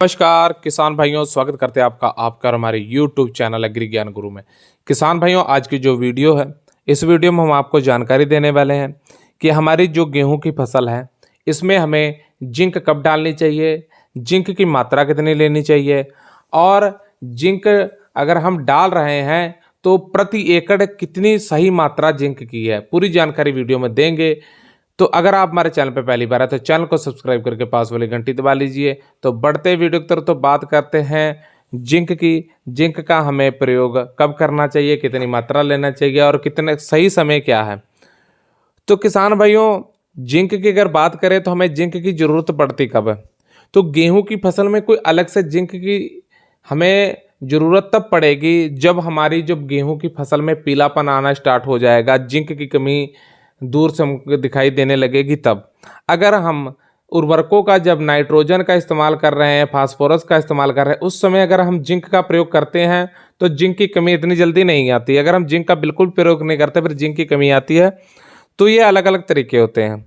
नमस्कार किसान भाइयों, स्वागत करते हैं आपका हमारे YouTube चैनल एग्री ज्ञान गुरु में। किसान भाइयों, आज की जो वीडियो है, इस वीडियो में हम आपको जानकारी देने वाले हैं कि हमारी जो गेहूं की फसल है, इसमें हमें जिंक कब डालनी चाहिए, जिंक की मात्रा कितनी लेनी चाहिए और जिंक अगर हम डाल रहे हैं तो प्रति एकड़ कितनी सही मात्रा जिंक की है, पूरी जानकारी वीडियो में देंगे। तो अगर आप हमारे चैनल पे पहली बार है तो चैनल को सब्सक्राइब करके पास वाली घंटी दबा लीजिए। तो बढ़ते वीडियो की तरफ तो बात करते हैं जिंक की। जिंक का हमें प्रयोग कब करना चाहिए, कितनी मात्रा लेना चाहिए और कितने सही समय क्या है। तो किसान भाइयों, जिंक की अगर बात करें तो हमें जिंक की जरूरत पड़ती कब है। तो गेहूं की फसल में कोई अलग से जिंक की हमें जरूरत तब पड़ेगी जब हमारी जब गेहूं की फसल में पीलापन आना स्टार्ट हो जाएगा, जिंक की कमी दूर से हमको दिखाई देने लगेगी। तब अगर हम उर्वरकों का जब नाइट्रोजन का इस्तेमाल कर रहे हैं, फास्फोरस का इस्तेमाल कर रहे हैं, उस समय अगर हम जिंक का प्रयोग करते हैं तो जिंक की कमी इतनी जल्दी नहीं आती। अगर हम जिंक का बिल्कुल प्रयोग नहीं करते फिर जिंक की कमी आती है। तो ये अलग अलग तरीके होते हैं।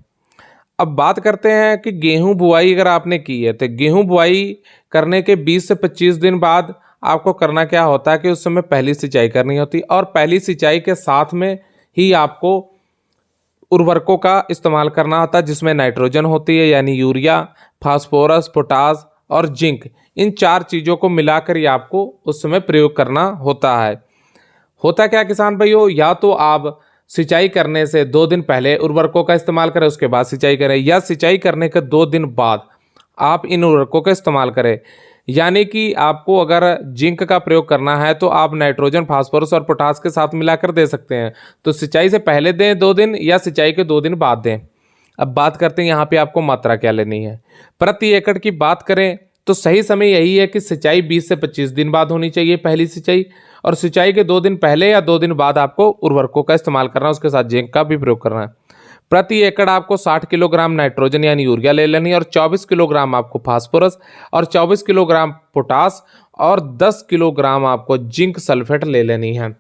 अब बात करते हैं कि गेहूं बुआई अगर आपने की है तो गेहूं बुआई करने के 20 से 25 दिन बाद आपको करना क्या होता है कि उस समय पहली सिंचाई करनी होती है और पहली सिंचाई के साथ में ही आपको उर्वरकों का इस्तेमाल करना होता है, जिसमें नाइट्रोजन होती है यानी यूरिया, फास्फोरस, पोटास और जिंक। इन चार चीज़ों को मिलाकर ही आपको उस समय प्रयोग करना होता है। होता क्या किसान भाइयों, या तो आप सिंचाई करने से 2 दिन पहले उर्वरकों का इस्तेमाल करें, उसके बाद सिंचाई करें, या सिंचाई करने के 2 दिन बाद आप इन उर्वरकों का इस्तेमाल करें। यानी कि आपको अगर जिंक का प्रयोग करना है तो आप नाइट्रोजन, फास्फोरस और पोटास के साथ मिलाकर दे सकते हैं। तो सिंचाई से पहले दें 2 दिन या सिंचाई के 2 दिन बाद दें। अब बात करते हैं यहाँ पे आपको मात्रा क्या लेनी है। प्रति एकड़ की बात करें तो सही समय यही है कि सिंचाई 20 से 25 दिन बाद होनी चाहिए पहली सिंचाई, और सिंचाई के 2 दिन पहले या 2 दिन बाद आपको उर्वरकों का इस्तेमाल करना है, उसके साथ जिंक का भी प्रयोग करना है। प्रति एकड़ आपको 60 किलोग्राम नाइट्रोजन यानी यूरिया ले लेनी है और 24 किलोग्राम आपको फास्फोरस और 24 किलोग्राम पोटास और 10 किलोग्राम आपको जिंक सल्फेट ले लेनी है।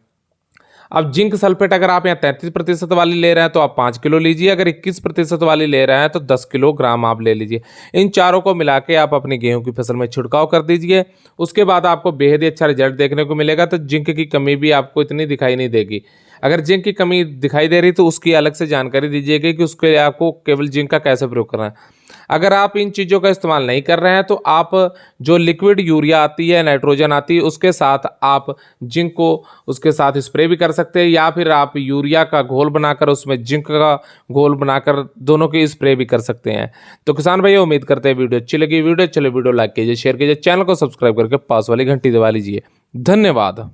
अब जिंक सल्फेट अगर आप यहाँ 33% वाली ले रहे हैं तो आप 5 किलो लीजिए, अगर 21% वाली ले रहे हैं तो 10 किलोग्राम आप ले लीजिए। इन चारों को मिला के आप अपनी गेहूं की फसल में छिड़काव कर दीजिए। उसके बाद आपको बेहद ही अच्छा रिजल्ट देखने को मिलेगा। तो जिंक की कमी भी आपको इतनी दिखाई नहीं देगी। अगर जिंक की कमी दिखाई दे रही तो उसकी अलग से जानकारी दीजिएगा कि उसके लिए आपको केवल जिंक का कैसे प्रयोग करना है। अगर आप इन चीज़ों का इस्तेमाल नहीं कर रहे हैं तो आप जो लिक्विड यूरिया आती है, नाइट्रोजन आती है, उसके साथ आप जिंक को उसके साथ स्प्रे भी कर सकते हैं, या फिर आप यूरिया का घोल बनाकर उसमें जिंक का घोल बनाकर दोनों की स्प्रे भी कर सकते हैं। तो किसान भाई, उम्मीद करते हैं वीडियो अच्छी लगी। वीडियो लाइक कीजिए, शेयर कीजिए, चैनल को सब्सक्राइब करके पास वाली घंटी दबा लीजिए। धन्यवाद।